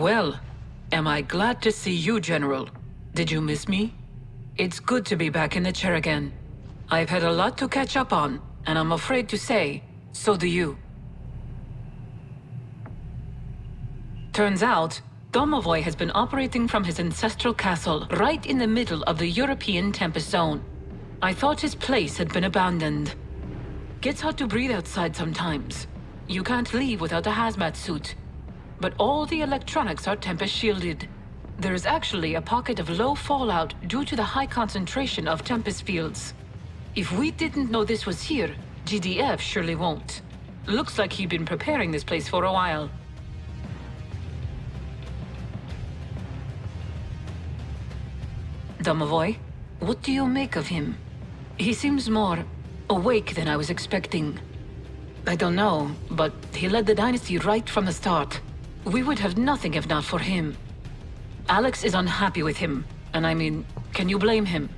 Well, am I glad to see you, General. Did you miss me? It's good to be back in the chair again. I've had a lot to catch up on, and I'm afraid to say, so do you. Turns out, Domovoy has been operating from his ancestral castle right in the middle of the European Tempest Zone. I thought his place had been abandoned. Gets hard to breathe outside sometimes. You can't leave without a hazmat suit. But all the electronics are Tempest shielded. There is actually a pocket of low fallout due to the high concentration of Tempest fields. If we didn't know this was here, GDF surely won't. Looks like he'd been preparing this place for a while. Domovoy, what do you make of him? He seems more awake than I was expecting. I don't know, but he led the Dynasty right from the start. We would have nothing if not for him. Alex is unhappy with him, and I mean, can you blame him?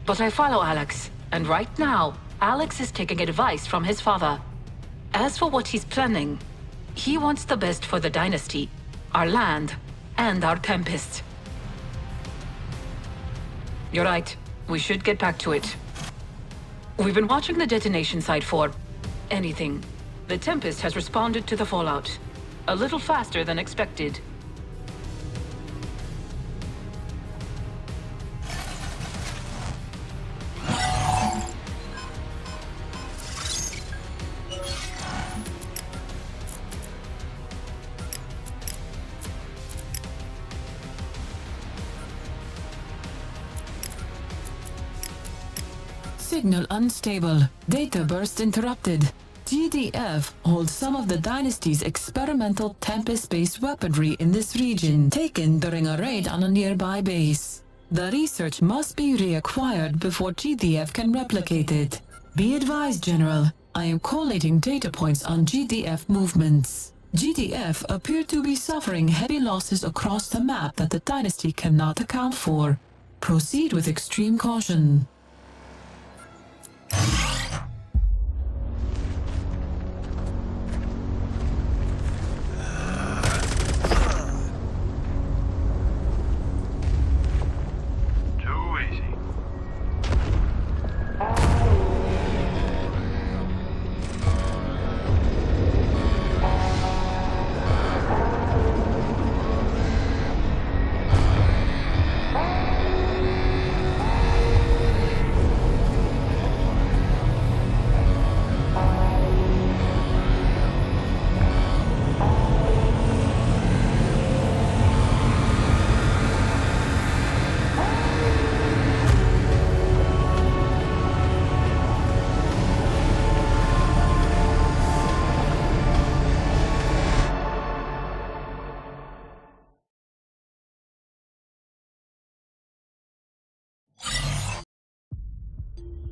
But I follow Alex, and right now, Alex is taking advice from his father. As for what he's planning, he wants the best for the Dynasty, our land, and our Tempest. You're right. We should get back to it. We've been watching the detonation site for anything. The Tempest has responded to the fallout. A little faster than expected. Signal unstable. Data burst interrupted. GDF holds some of the Dynasty's experimental Tempest-based weaponry in this region, taken during a raid on a nearby base. The research must be reacquired before GDF can replicate it. Be advised, General. I am collating data points on GDF movements. GDF appear to be suffering heavy losses across the map that the Dynasty cannot account for. Proceed with extreme caution.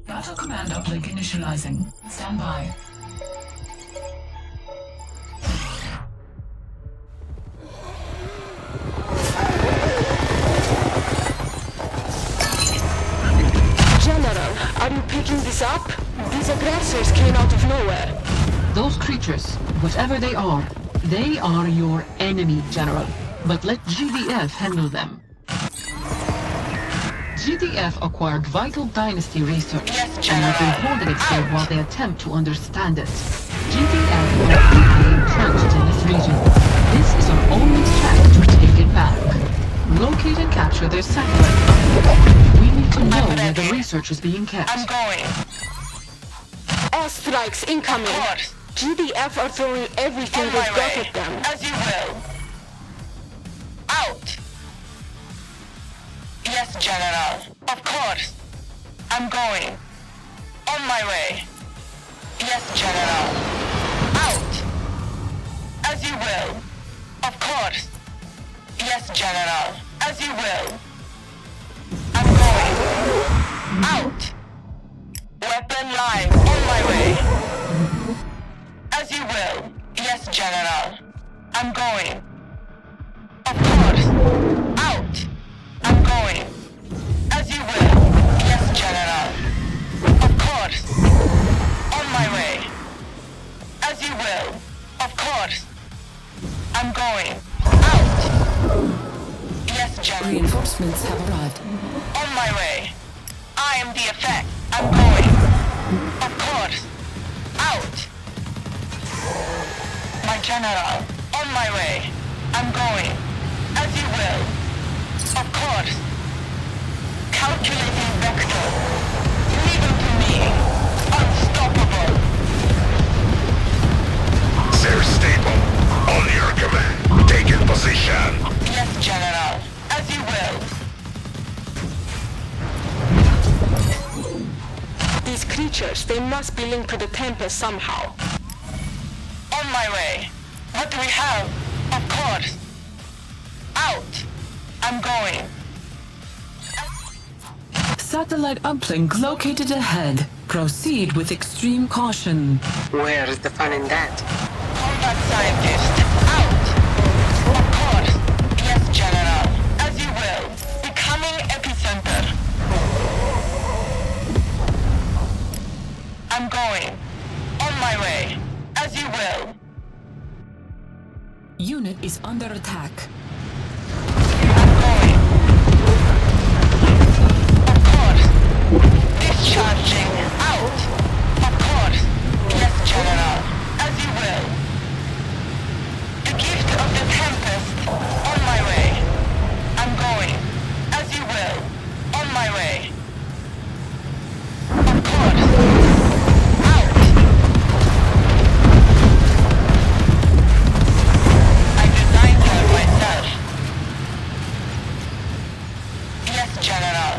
Battle command uplink initializing. Stand by. General, are you picking this up? These aggressors came out of nowhere. Those creatures, whatever they are your enemy, General. But let GDF handle them. GDF acquired vital Dynasty research and have been holding it here while they attempt to understand it. GDF are deeply entrenched in this region. This is our only chance to take it back. Locate and capture their satellite. We need to know where the research is being kept. I'm going. Airstrikes incoming. GDF are throwing everything they've got at them. As you will. Out! Yes, General. Of course. I'm going. On my way. Yes, General. Out! As you will. Of course. Yes, General. As you will. I'm going. Out! Weapon live. On my way. As you will. Yes, General. I'm going. Of course. Out! I'm going. As you will. Yes, General. Of course. On my way. As you will. Of course. I'm going. Out! General. Reinforcements have arrived. On my way. I am the effect. I'm going. Of course. Out. My general. On my way. I'm going. As you will. Of course. Calculating vector. Leave him to me. Unstoppable. They're stable. On your command. Taking position. Yes, General. As you will. These creatures, they must be linked to the Tempest somehow. On my way. What do we have? Of course. Out. I'm going. Satellite uplink located ahead. Proceed with extreme caution. Where is the fun in that? Combat scientist. Out. Of course. Yes, General. As you will. Becoming epicenter. I'm going. On my way. As you will. Unit is under attack. I'm going. Of course. Discharging. Out. Of course. Yes, General. As you will. The gift of the Tempest. On my way. I'm going. As you will. On my way. Of course. Out. I designed her myself. Yes, General.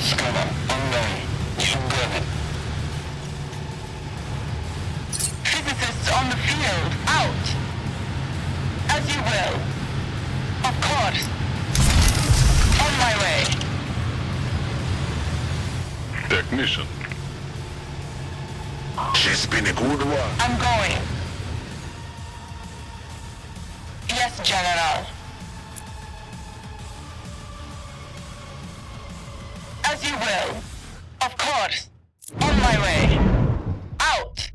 Scanner, online. You got it. Physicists on the field, out. As you will. Of course. On my way. Technician. She's been a good one. I'm going. Yes, General. As you will. Of course. On my way. Out.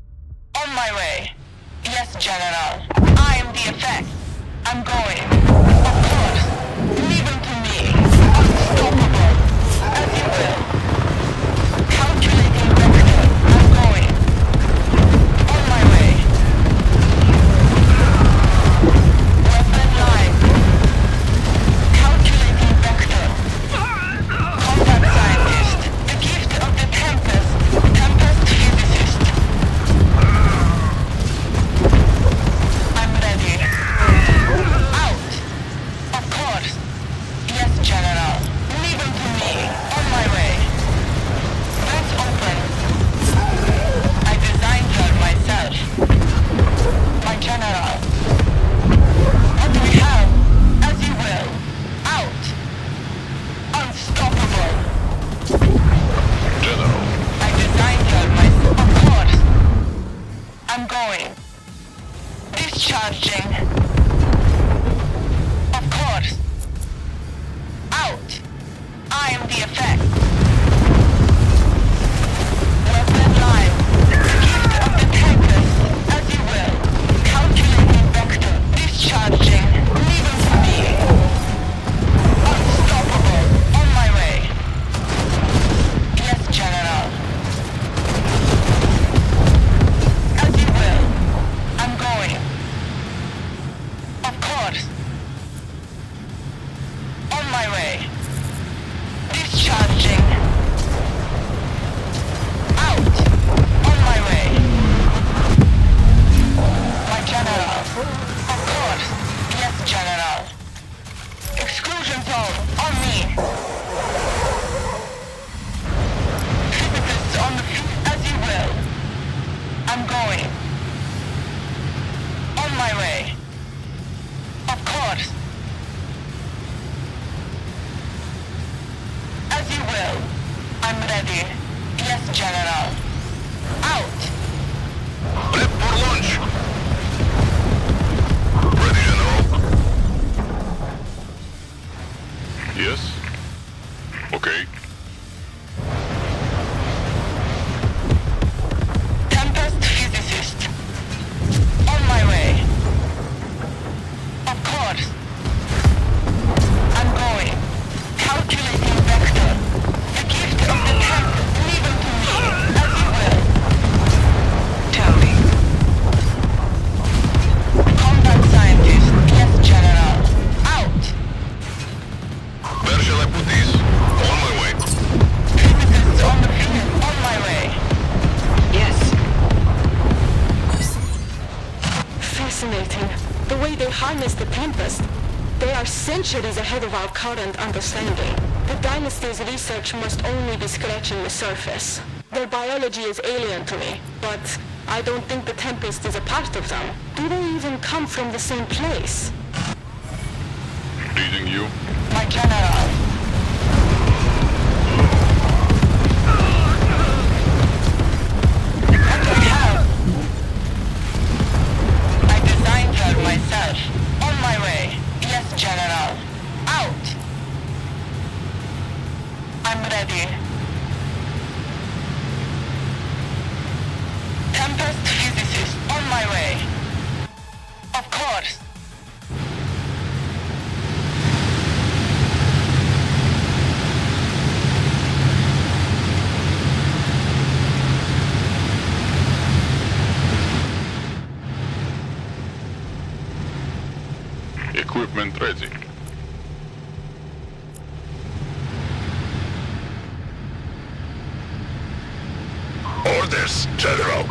On my way. Yes, General. I am the effect. I'm going. Of course. Leave him to me. Unstoppable. As you will. Calculating vector. I'm going. On my way. Weapon line. Calculating vector. Combat scientist. The gift of the Tempest. Tempest physicist. I'm ready. Out. Of course. Yes, General. Leave him to me. On my way. Vents open. I designed her myself. My General. What do we have? As you will. Out. Unstoppable. General. I designed her myself. Of course. I'm going. Discharging. Of course. Out. I am the effect. Weapon line. Gift of the Tempest. As you will. Calculating vector. Discharging. Leave him to me. Unstoppable. On my way. Yes, General. As you will. I'm going. Of course. On my way. Discharging. Out. On my way. My General. Of course. Yes, General. Exclusion zone. On me. Physicists on the field. As you will. I'm going. On my way. Of course. As you will. I'm ready. Yes, General. Out. Prep for launch. Ready, General. Yes. Okay. Tempest physicist. On my way. Of course. Tempest. They are centuries ahead of our current understanding. The Dynasty's research must only be scratching the surface. Their biology is alien to me, but I don't think the Tempest is a part of them. Do they even come from the same place? Reading you. My general. What do we have? I designed her myself. On my way. Yes, General. Out. I'm ready. Tempest physicist. On my way. Of course. Equipment ready. Orders, General.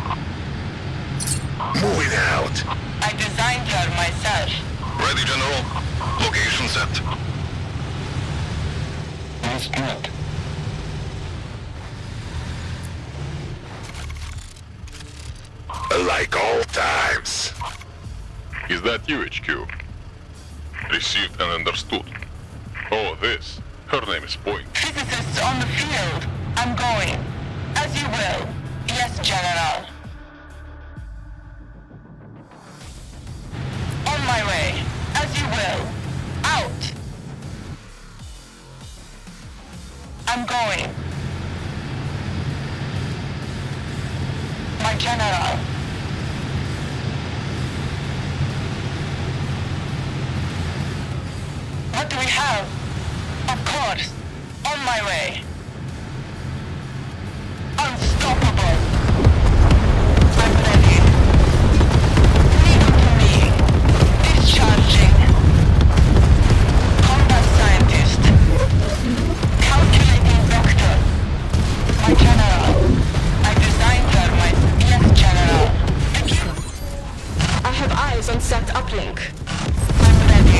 Moving out. I designed her myself. Ready, General. Location set. That's good. Like all times. Is that you, HQ? Received and understood. Oh, this. Her name is Point. Physicists on the field. I'm going. As you will. Yes, General. On my way. As you will. Out. I'm going. My General. What do we have? Of course. On my way. Unstoppable. I'm ready. Leave it to me. Discharging. Combat scientist. Calculating vector. My general. I designed her my... Yes, general. Thank you. I have eyes on set uplink. I'm ready.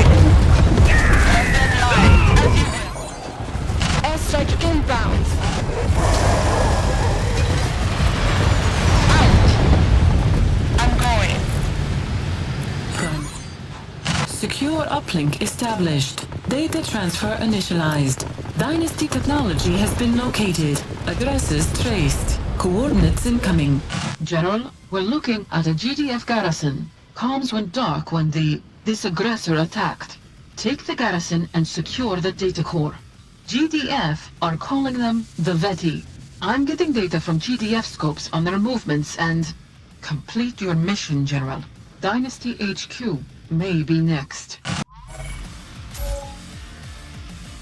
Left in line. As you will. Airstrike inbound. I'm going. Secure uplink established. Data transfer initialized. Dynasty technology has been located. Addresses traced. Coordinates incoming. General, we're looking at a GDF garrison. Comms went dark when this aggressor attacked. Take the garrison and secure the data core. GDF are calling them the Veti. I'm getting data from GDF scopes on their movements and... Complete your mission, General. Dynasty HQ may be next.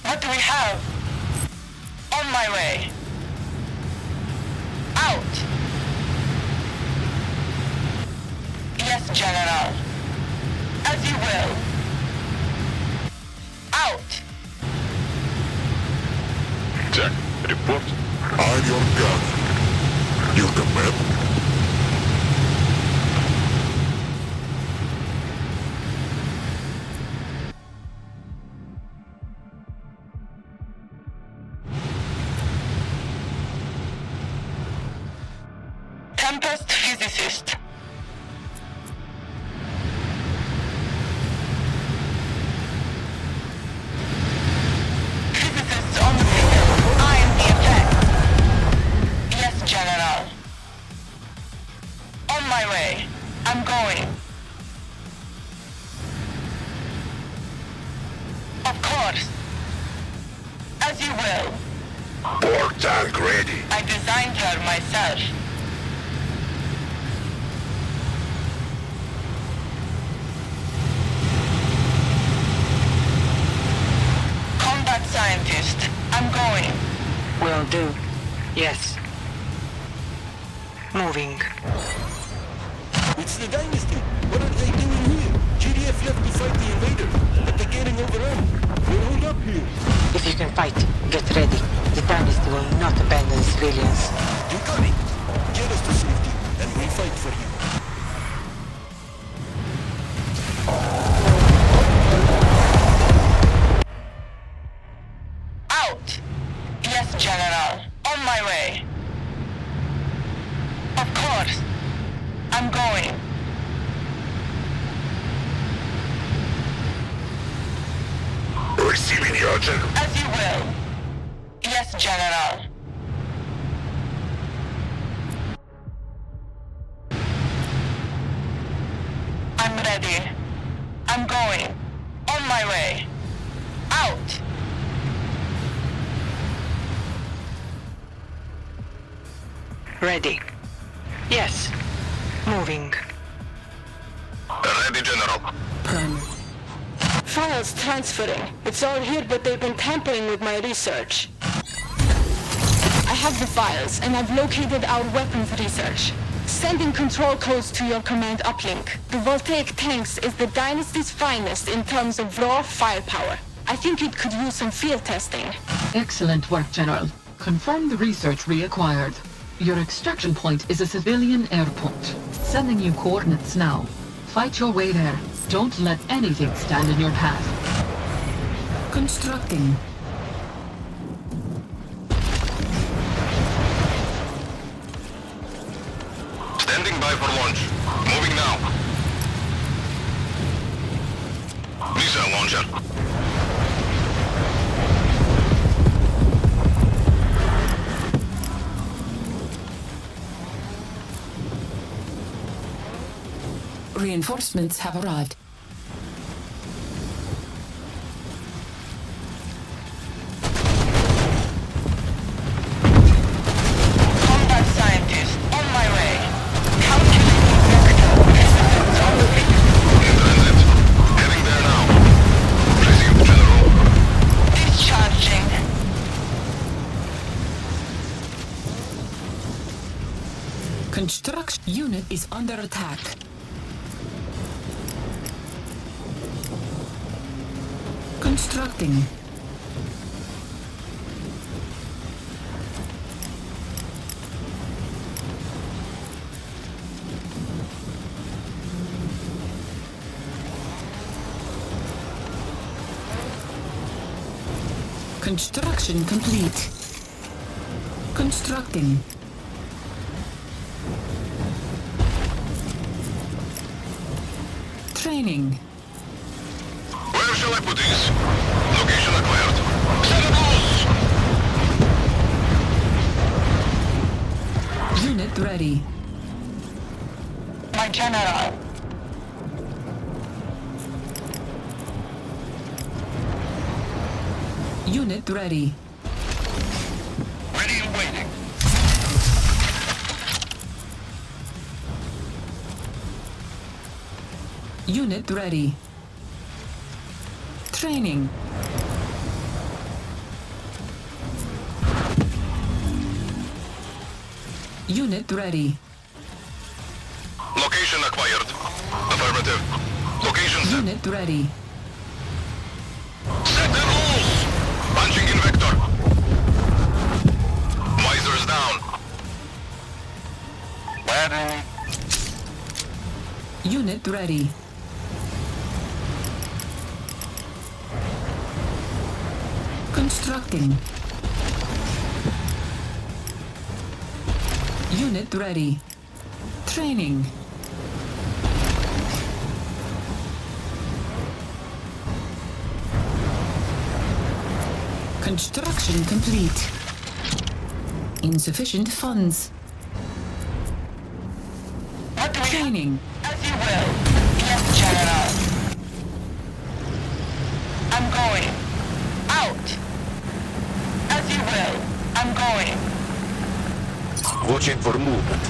What do we have? On my way. Out. Yes, General. As you will. Out. Jack, report. I'm your gun. You command. Tempest physicist. Physicists on the field. I am the effect. Yes, General. On my way. I'm going. Of course. As you will. Port tank ready. I designed her myself. Combat scientist. I'm going. Will do. Yes. Moving. It's the Dynasty. What are they doing here? GDF left to fight the invader, but they're getting overrun. We're holed up here. If you can fight, get ready. The Dynasty will not abandon civilians. You got it. Get us to safety, and we'll fight for you. I'm going. Receiving your general. As you will. Yes, General. I'm ready. I'm going. On my way. Out! Ready. Yes. Moving. Ready, General. Files transferring. It's all here, but they've been tampering with my research. I have the files, and I've located our weapons research. Sending control codes to your command uplink. The Voltaic tanks is the Dynasty's finest in terms of raw firepower. I think it could use some field testing. Excellent work, General. Confirm the research reacquired. Your extraction point is a civilian airport. Sending you coordinates now. Fight your way there. Don't let anything stand in your path. Constructing. Standing by for launch. Moving now. Missile launcher. Reinforcements have arrived. Combat scientist, on my way. Calculating vector. Systems only. In transit. Heading there now. Received, General. Discharging. Construction unit is under attack. Constructing. Construction complete. Constructing. Training. Where shall I put these? Location acquired. Send a Unit ready. My General. Unit ready. Ready and waiting. Unit ready. Training. Unit ready. Location acquired. Affirmative. Location set. Unit ready. Set the rules! Punching in vector. Visors down. Ready. Unit ready. Constructing. Unit ready. Training. Construction complete. Insufficient funds. What do we have? Training. As you will. Yes, General. I'm going. Out. As you will. I'm going. Watching for movement.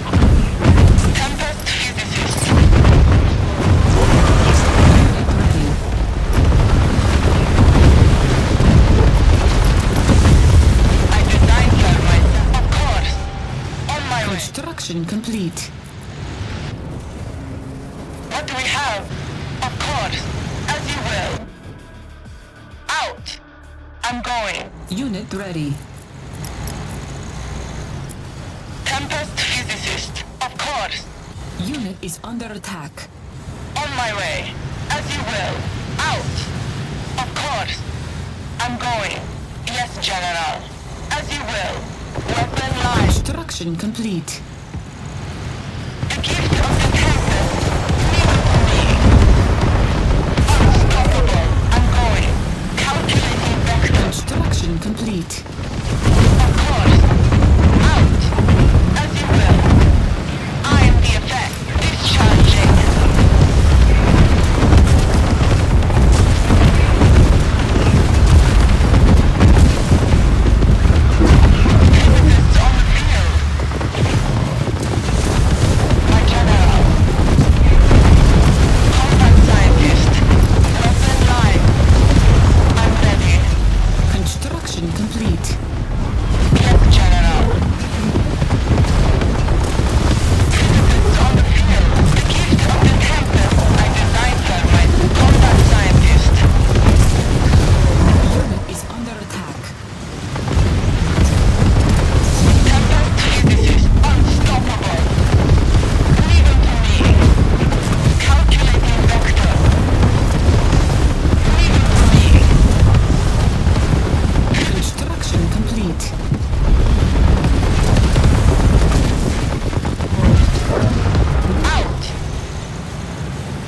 Tempest physicist. Unit ready. I designed that myself. Of course. On my way. Construction complete. What do we have? Of course. As you will. Out. I'm going. Unit ready. Tempest physicist. Of course. Unit is under attack. On my way. As you will. Out. Of course. I'm going. Yes, General. As you will. Weapon line. Construction complete. The gift of the complete. Of course. Out. As you will. I am the effect. Discharging. Physicists on the field. My general. Combat scientist. Weapon line. I'm ready. Construction complete. Yes, General. Physicists on the field. The gift of the Tempest. I designed her, my combat scientist. Unit is under attack. Tempest physicist. Unstoppable. Leave him to me. Calculating vector. Leave him to me. Construction complete. Out.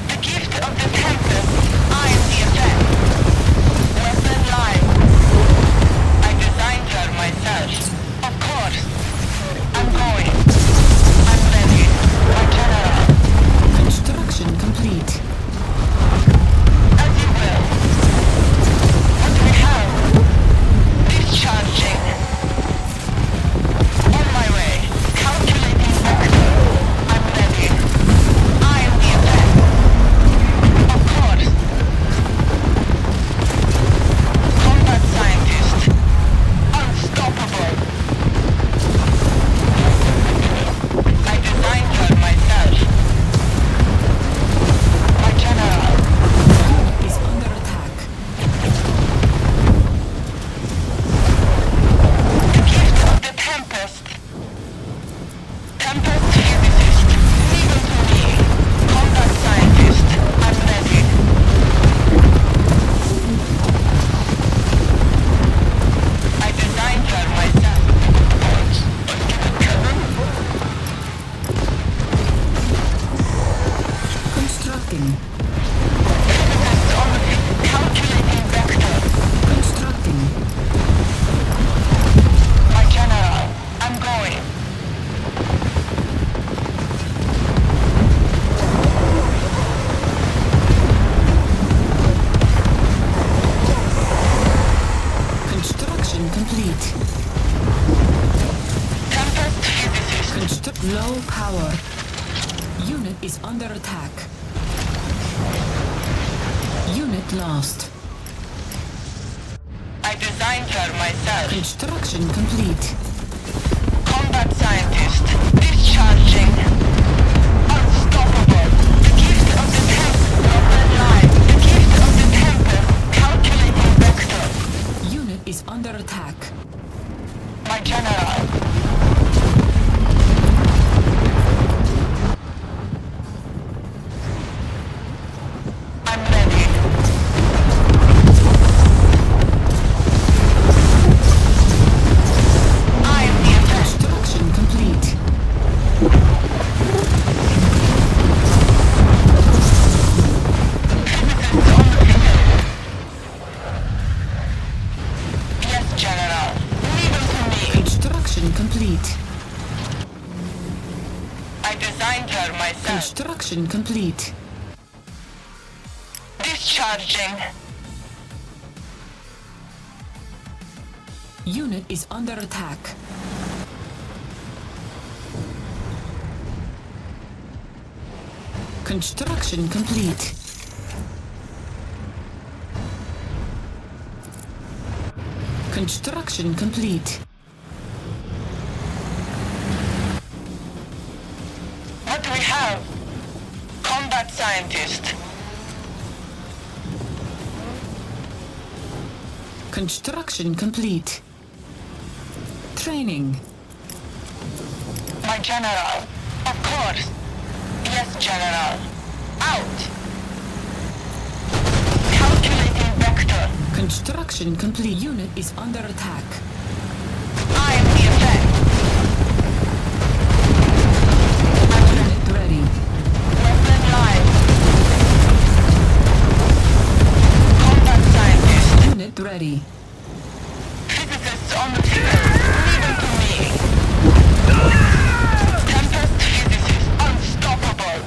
The gift of the Tempest. I am the effect. Weapon line. I designed her myself. Of course. I'm going. I'm ready. My general. Construction complete. As you will. What do we have? Discharging. On my way. Calculating vector. I'm ready. I am the effect. Of course. Combat scientist. Unstoppable. I designed her myself. My general. Is under attack. The gift of the Tempest. Tempest physicist. Leave him to me. Combat scientist. I'm ready. I designed her myself. Constructing. Physicists on the field. Calculating vector. Constructing. My general. I'm going. Construction complete. Tempest physicist. Low power. Unit is under attack. Unit lost. I designed her myself. Construction complete. Combat scientist. Discharging. Unstoppable. The gift of the Tempest. Weapon line. The gift of the Tempest. Calculating vector. Unit is under attack. My general. I'm ready. I am the effect. Construction complete. Yes, General. Leave him to me. Construction complete. I designed her myself. Construction complete. Discharging. Unit is under attack. Construction complete. Construction complete. What do we have? Combat scientist. Construction complete. Training. My general. Of course. Yes, General. Out. Calculating vector. Construction complete. Unit is under attack. I am the effect. Unit ready. Weapon line. Combat scientist. Unit ready. Physicist Physicists on the field. Leave it to me. Tempest physicist unstoppable.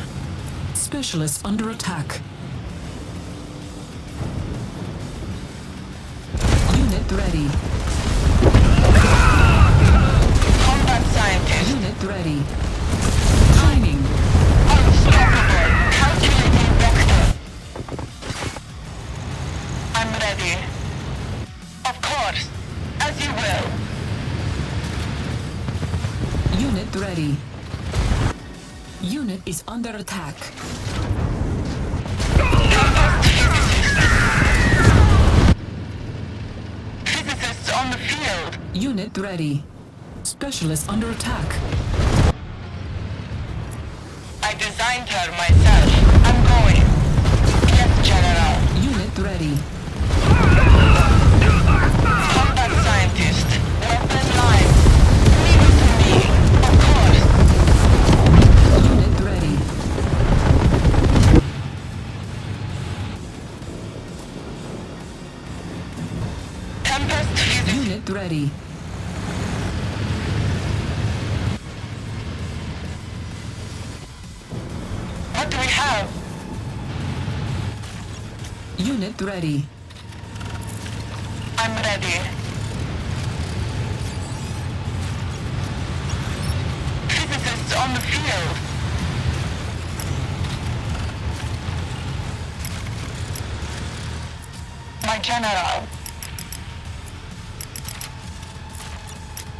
Specialists under attack. Unit ready. Combat scientist. Unit ready. Training. Unstoppable. Calculating vector. I'm ready. Of course. As you will. Unit ready. Unit is under attack. Physicists on the field. Unit ready. Specialists under attack. I designed her myself. I'm going. Yes, General. Unit ready. Combat scientist. Weapon line. Leave it to me. Of course. Unit ready. Tempest physicist. Unit ready. What do we have? Unit ready. I'm ready. Physicists on the field. My general.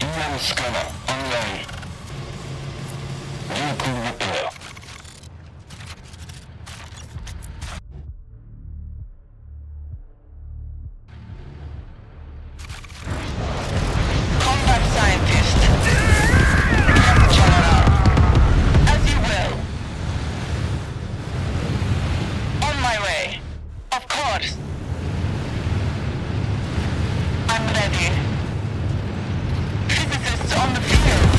EM scanner online. Vehicle repair. Combat scientist. Yes, General. As you will. On my way. Of course. I'm ready. Physicists on the field.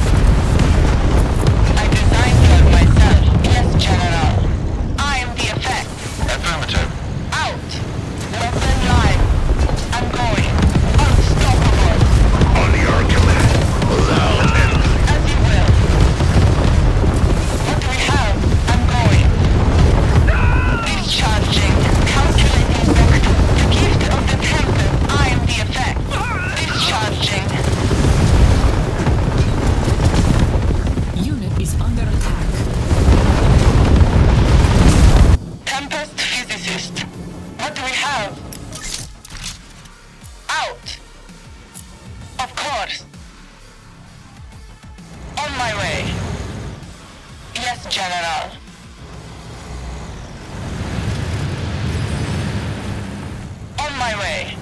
I designed her myself. Yes, General. I am the effect. Affirmative. Out. Weapon line. I'm going. Unstoppable. On your command. Loud and As you will. What do we have? I'm going. Discharging. Calculating vector. The gift of the Tempest. I am the effect. Discharging. Unit is under attack. Tempest physicist. What do we have? Out. Of course. On my way. Yes, General. On my way.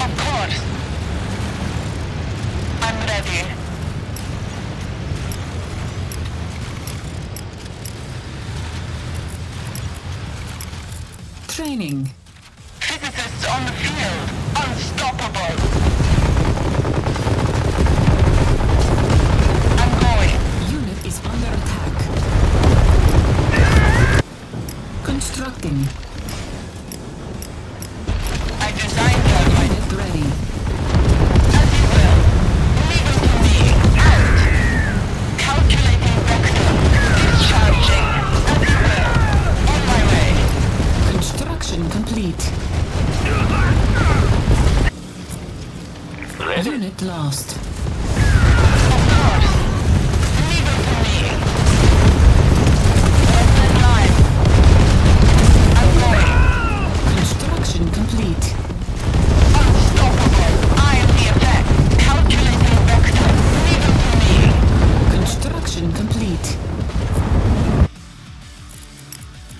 Of course. I'm ready. Training. Physicists on the field. Unstoppable. I'm going. Unit is under attack. Constructing. I designed her my Unit ready. as you will. Leave it to me. Out. Calculating vector. Discharging. As you will. On my way. Construction complete. Unit lost. Of course. Leave it to me. Weapon line. I'm going. Construction complete. Unstoppable. I am the effect. Calculating vector. Leave it to me. Construction complete.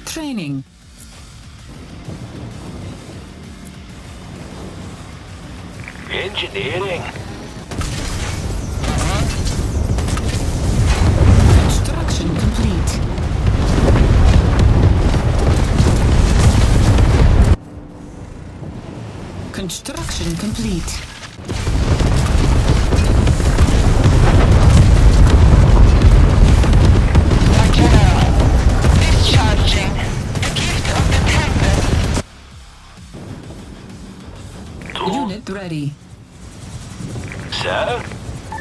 Training. Engineering. Construction complete. Construction complete. My general. Discharging. The gift of the Tempest. Unit ready. Sir?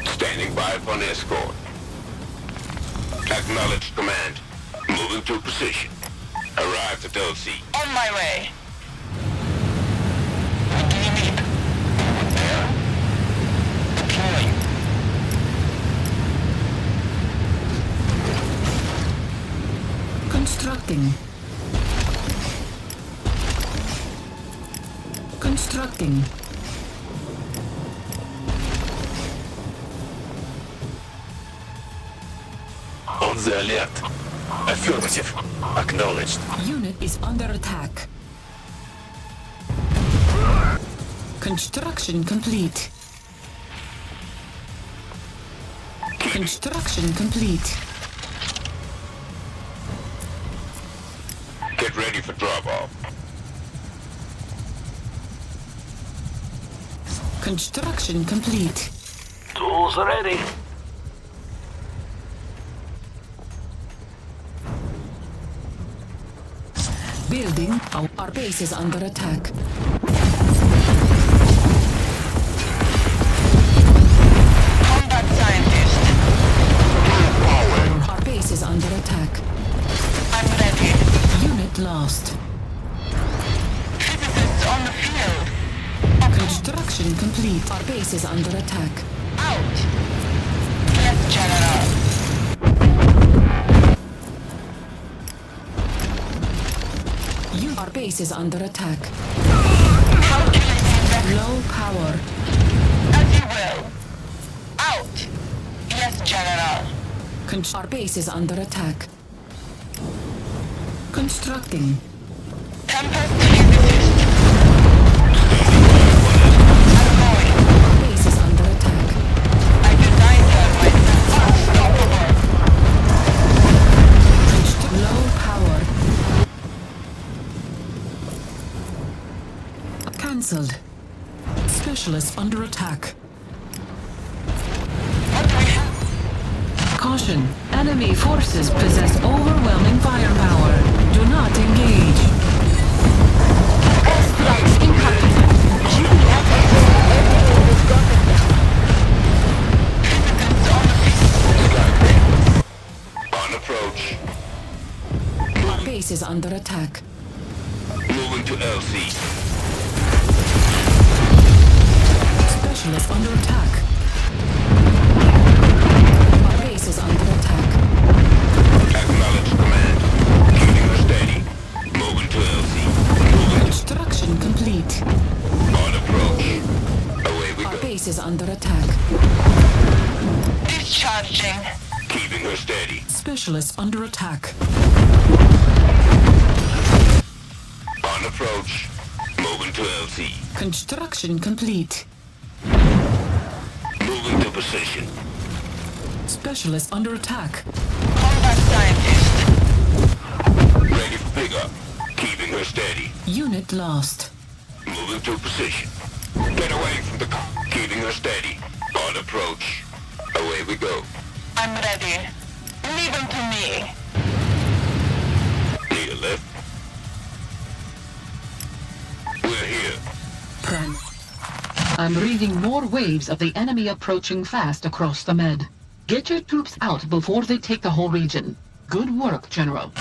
Standing by for an escort. Acknowledged command. Moving to position. Arrived at LC. On my way. What do you need? There? Deploying. Constructing. Constructing. On the alert. Affirmative. Acknowledged. Unit is under attack. Construction complete. Construction complete. Get ready for drop-off. Construction complete. Tools ready. Building. Our base is under attack. Combat scientist. Our base is under attack. I'm ready. Unit lost. Physicists on the field. Construction complete. Our base is under attack. Out. Yes, General. Our base is under attack. Calculating Low power. as you will. Out. Yes, General. Our base is under attack. Constructing. Tempest physicist. I'm going. Our base is under attack. I designed her myself. Unstoppable. Low power. Cancelled. Specialist under attack. What do we have? Caution. Enemy forces possess overwhelming firepower. Do not engage. Airstrikes incoming. GDF everything is gotten. Physicists on the field. On approach. Our base is under attack. Moving to LC. Specialist under attack. Our base is under attack. Acknowledged command. Keeping her steady. Moving to LC. Moving Construction complete. on approach. Away we Our go. base is under attack. Discharging. Keeping her steady. Specialist under attack. On approach. Moving to LC. Construction complete. Moving to position. Specialist under attack. Combat scientist. Ready for pickup. Keeping her steady. Unit lost. Moving to position. Get away from the car. Keeping her steady. On approach. Away we go. I'm ready. Leave him to me. Clear left. We're here. Prime. I'm reading more waves of the enemy approaching fast across the Med. Get your troops out before they take the whole region. Good work, General.